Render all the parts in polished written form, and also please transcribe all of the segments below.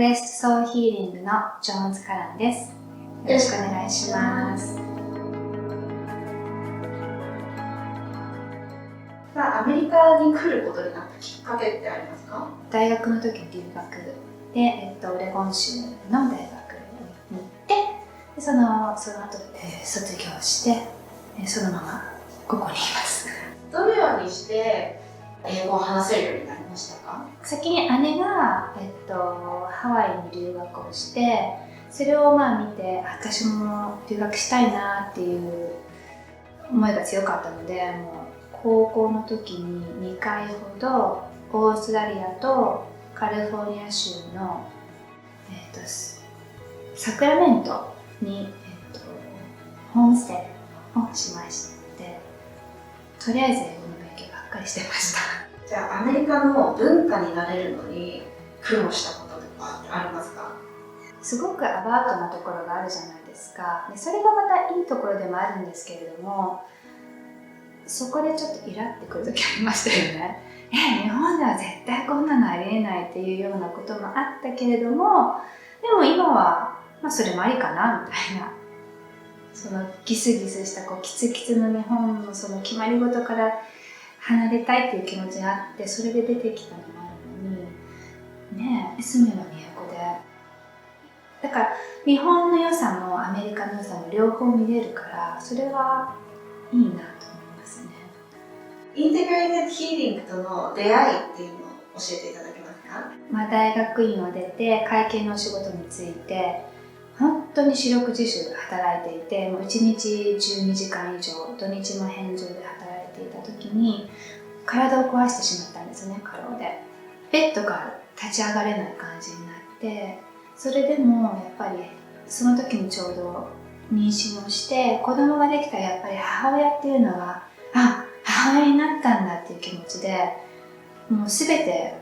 ウエストソウルヒーリングのジョーンズ・カランです。よろしくお願いします。アメリカに来ることになったきっかけってありますか？大学の時に留学で、オレゴン州の大学に行ってでその後、卒業してそのままここにいます。どのようにして英語を話せるようになりましたか？先に姉が、ハワイに留学をしてそれを見て私も留学したいなっていう思いが強かったので、もう高校の時に2回ほどオーストラリアとカリフォルニア州の、サクラメントに、ホームステイをしまして、とりあえず英語の勉強ばっかりしてました。じゃあアメリカの文化になれるのに苦労したこととかありますか？すごくアバウトなところがあるじゃないですか。でそれがまたいいところでもあるんですけれども、そこでちょっとイラってくる時ありましたよね。日本では絶対こんなのありえないっていうようなこともあったけれども、でも今は、それもありかなみたいな、そのギスギスしたキツキツの日本のその決まり事から離れたいっていう気持ちがあって、それで出てきたのもあるのにね、住めば都で、だから日本の良さもアメリカの良さも両方見れるから、それはいいなと思いますね。インテグレーテッドヒーリングとの出会いっていうのを教えていただけますか？大学院を出て会計のお仕事について本当に四六時中で働いていて、もう1日12時間以上土日も返上で働いていた時に体を壊してしまったんですね、過労で。ベッドから立ち上がれない感じになって、それでもやっぱりその時にちょうど妊娠をして子供ができたらやっぱり母親っていうのは母親になったんだっていう気持ちでもう全て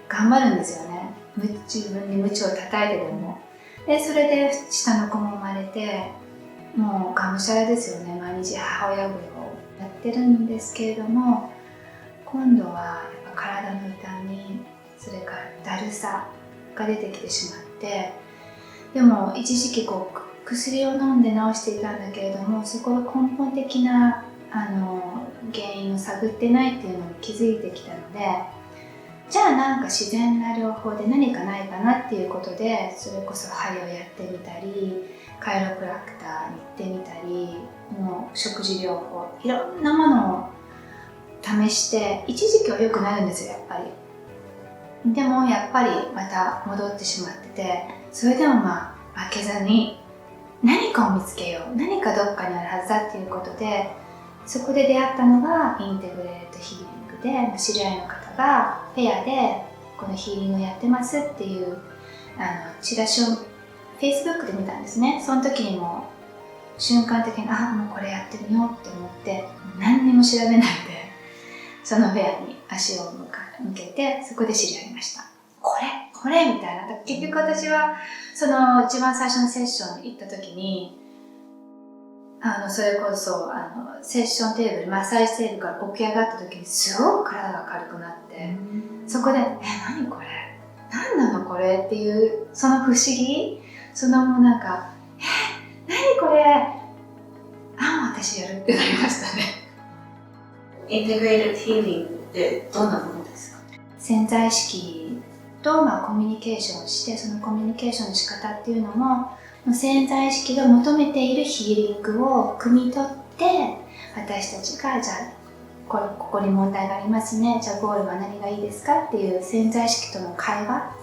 頑張るんですよね。自分に鞭を叩いてでも。でそれで下の子も生まれて、もうがむしゃらですよね。毎日母親業をやってるんですけれども、今度はやっぱ体の痛み、それからだるさが出てきてしまって、でも一時期薬を飲んで治していたんだけれども、そこが根本的な原因を探ってないっていうのに気づいてきたので、じゃあなんか自然な療法で何かないかなっていうことで、それこそ鍼をやってみたり、カイロプラクターに行ってみたり、もう食事療法、いろんなものを試して、一時期は良くなるんですよ、やっぱり。でもやっぱりまた戻ってしまってて、それでも負けずに何かを見つけよう、何かどっかにあるはずだっていうことで、そこで出会ったのがインテグレートヒーリングで、知り合いの方がペアでこのヒーリングをやってますっていうチラシを Facebook で見たんですね。その時にも瞬間的にもうこれやってみようって思って、何にも調べないでそのペアに足を向けて、そこで知り合いました。これみたいな。結局私はその一番最初のセッションに行った時にそれこそセッションテーブル、マッサージテーブルから起き上がった時にすごく体が軽くなって、そこで何これ、何なのこれっていうその不思議、そのもうなんか何これ、私やるってなりましたね。インテグレーテッドヒーリングってどんなものですか？潜在意識とコミュニケーションをして、そのコミュニケーションの仕方っていうのも潜在意識が求めているヒーリングを汲み取って、私たちがじゃあここに問題がありますね、じゃあゴールは何がいいですかっていう潜在意識との会話、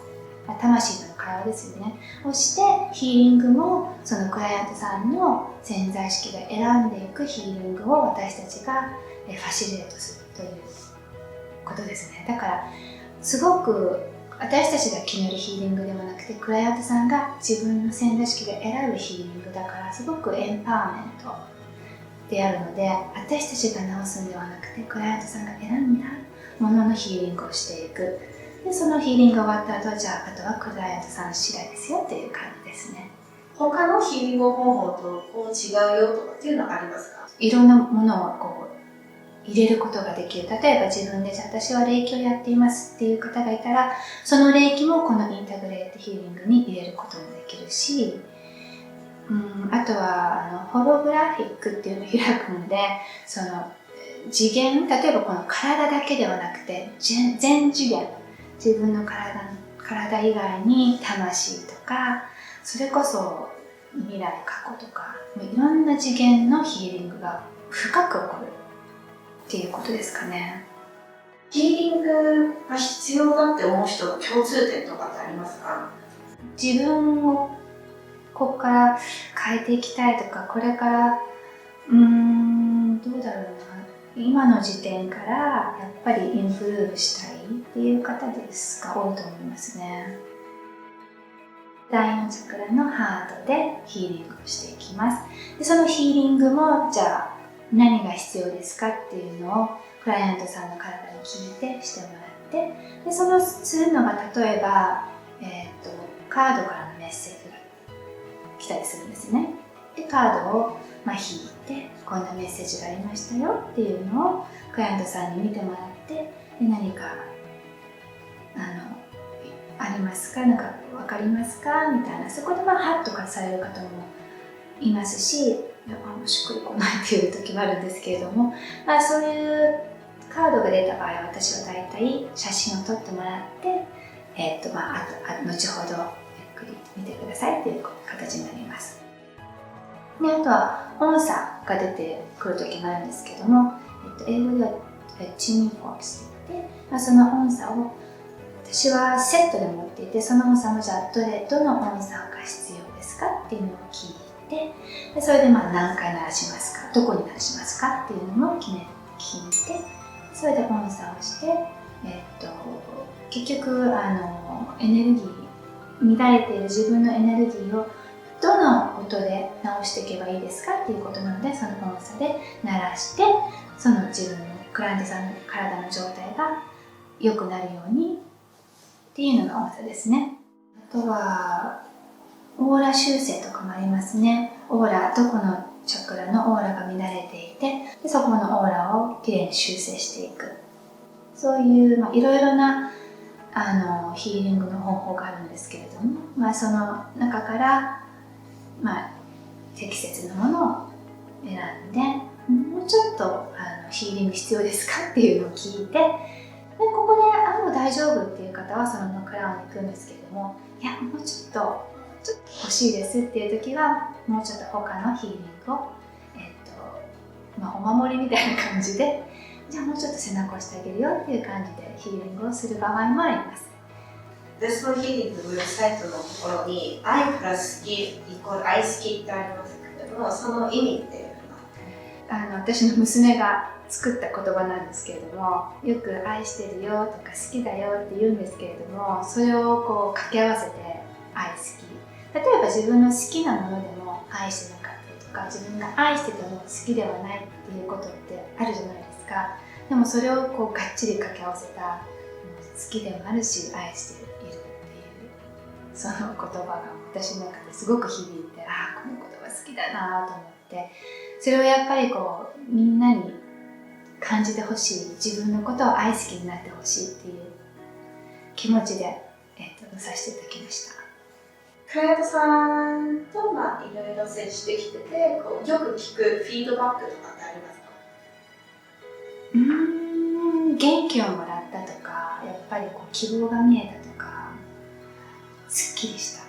魂との会話ですよねをして、ヒーリングもそのクライアントさんの潜在意識が選んでいくヒーリングを私たちがファシリエートするということですね。だからすごく私たちが決めるヒーリングではなくて、クライアントさんが自分の潜在意識が選ぶヒーリングだから、すごくエンパワーメントであるので、私たちが直すんではなくて、クライアントさんが選んだもののヒーリングをしていく。でそのヒーリングが終わった後は、じゃああとはクライアントさん次第ですよっていう感じですね。他のヒーリング方法と違うよとかっていうのはありますか？いろんなものを入れることができる。例えば自分でじゃあ私は霊気をやっていますっていう方がいたら、その霊気もこのインタグレートヒーリングに入れることもできるし、あとはホログラフィックっていうのを開くので、その次元、例えばこの体だけではなくて全次元、自分の体以外に魂とか、それこそ未来過去とか、いろんな次元のヒーリングが深く起こるっていうことですかね。ヒーリングが必要だって思う人の共通点とかってありますか？自分をここから変えていきたいとか、これからどうだろうな、今の時点からやっぱりインプルーブしたいっていう方ですが多いと思いますね。第4チャクラのハートでヒーリングをしていきます。でそのヒーリングもじゃあ何が必要ですかっていうのをクライアントさんの体に聞いてしてもらって、でそのするのが例えば、カードからのメッセージが来たりするんですね。でカードを引いて、こんなメッセージがありましたよっていうのをクライアントさんに見てもらって、で何かありますか、なんか分かりますかみたいな、そこでハッとかされる方もいますし、しっくりこないっていう時もあるんですけれども、そういうカードが出た場合は私は大体写真を撮ってもらって、後ほどゆっくり見てくださいという形になります。であとは音差が出てくる時もあるんですけども、英語ではチューニングフォークスといって、その音差を私はセットで持っていて、その音差もじゃあどの音差が必要ですかっていうのを聞いて、でそれで何回鳴らしますか、どこに鳴らしますかっていうのも聞いて、それで音差をして、結局エネルギー、乱れている自分のエネルギーをどの音で直していけばいいですかっていうことなので、その音差で鳴らして、その自分のクライアントさんの体の状態が良くなるようにっていうのが音差ですね。あとはオーラ修正とかもありますね。オーラ、どこのチャクラのオーラが乱れていて、でそこのオーラをきれいに修正していく、そういういろいろなヒーリングの方法があるんですけれども、その中から適切なものを選んで、もうちょっとヒーリング必要ですかっていうのを聞いて、でここでもう大丈夫っていう方はそのクラウンに行くんですけれども、いやもうちょっと欲しいですっていう時はもうちょっと他のヒーリングを、お守りみたいな感じで、じゃあもうちょっと背中を押してあげるよっていう感じでヒーリングをする場合もあります。でそのヒーリングのウェブサイトのところに愛プラス好きイコール愛好きってありますけれども、その意味っていうのは私の娘が作った言葉なんですけれども、よく愛してるよとか好きだよって言うんですけれども、それをこう掛け合わせて愛好き、例えば自分の好きなものでも愛してなかったりとか、自分が愛してても好きではないっていうことってあるじゃないですか。でもそれをこうがっちり掛け合わせた、好きでもあるし愛しているっていうその言葉が私の中ですごく響いて、この言葉好きだなと思って、それをやっぱりこうみんなに感じてほしい、自分のことを愛好きになってほしいっていう気持ちで、させていただきました。クライアントさんといろいろ接してきてて、よく聞くフィードバックとかってありますか？元気をもらったとか、やっぱりこう希望が見えたとか、すっきりした。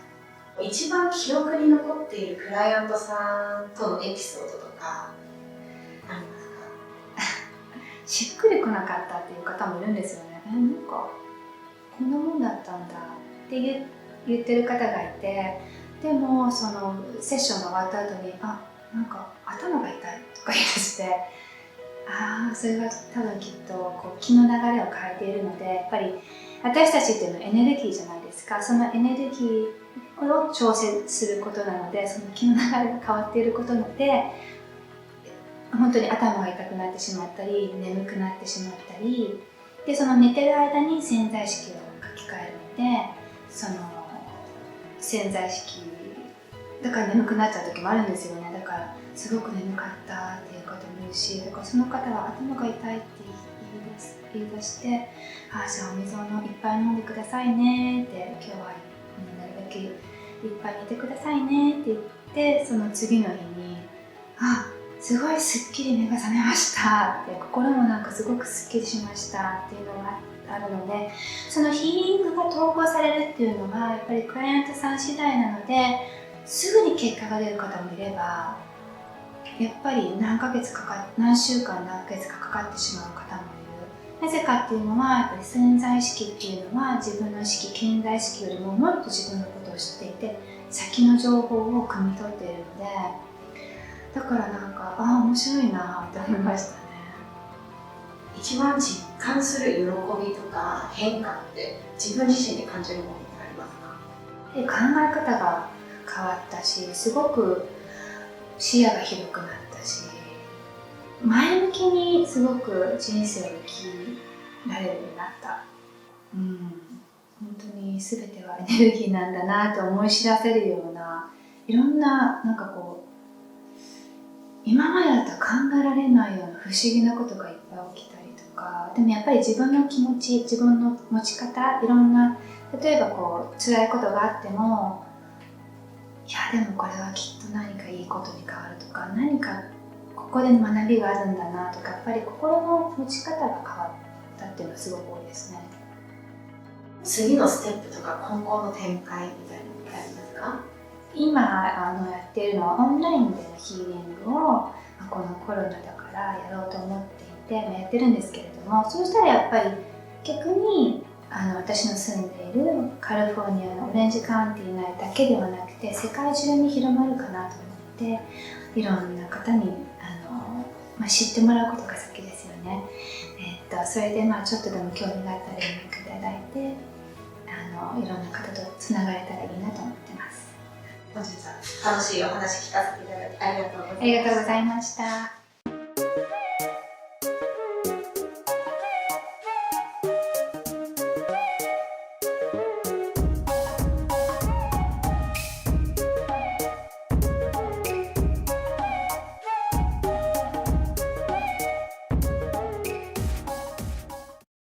一番記憶に残っているクライアントさんとのエピソードとかありますか？しっくりこなかったっていう方もいるんですよね。なんかこんなもんだったんだって言ってる方がいて、でもそのセッションが終わった後になんか頭が痛いとか言い出して、それは多分きっとこう気の流れを変えているので、やっぱり私たちっていうのはエネルギーじゃないですか。そのエネルギーを調整することなので、その気の流れが変わっていることで本当に頭が痛くなってしまったり、眠くなってしまったりで、その寝てる間に潜在意識を書き換えるので、その潜在意識だから眠くなっちゃう時もあるんですよね。だからすごく眠かったっていう方もいるし、だからその方は頭が痛いって言い出して、じゃあお水をいっぱい飲んでくださいねって、今日はなるべくいっぱい寝てくださいねって言って、その次の日にすごいすっきり目が覚めましたって、心もなんかすごくすっきりしましたっていうのがあるので、そのヒーリングが統合されるっていうのはやっぱりクライアントさん次第なので、すぐに結果が出る方もいれば、やっぱり何週間何ヶ月かかかってしまう方もいる。なぜかっていうのは、やっぱり潜在意識っていうのは自分の意識、潜在意識よりももっと自分のことを知っていて、先の情報を汲み取っているので、だからなんか面白いなって思いましたね。一番実感する喜びとか変化って自分自身で感じるものってありますか？で、考え方が変わったし、すごく視野が広くなったし、前向きにすごく人生を生きられるようになった。本当に全てはエネルギーなんだなと思い知らせるような、いろんな今までだったら考えられないような不思議なことがいっぱい起きたりとか、でもやっぱり自分の気持ち、自分の持ち方、いろんな、例えば辛いことがあっても、いやでもこれはきっと何かいいことに変わるとか、何かここで学びがあるんだなとか、やっぱり心の持ち方が変わったっていうのはすごく多いですね。次のステップとか今後の展開みたいなのってありますか？今やっているのはオンラインでのヒーリングをこのコロナだからやろうと思っていて、やってるんですけれども、そうしたらやっぱり逆に私の住んでいるカリフォルニアのオレンジカウンティ内だけではなくて世界中に広まるかなと思って、いろんな方に知ってもらうことが先ですよね。それでちょっとでも興味があったら連絡いただいて、いろんな方とつながれたらいいなと思ってます。本日は楽しいお話聞かせていただきありがとうございました。ありがとうございました。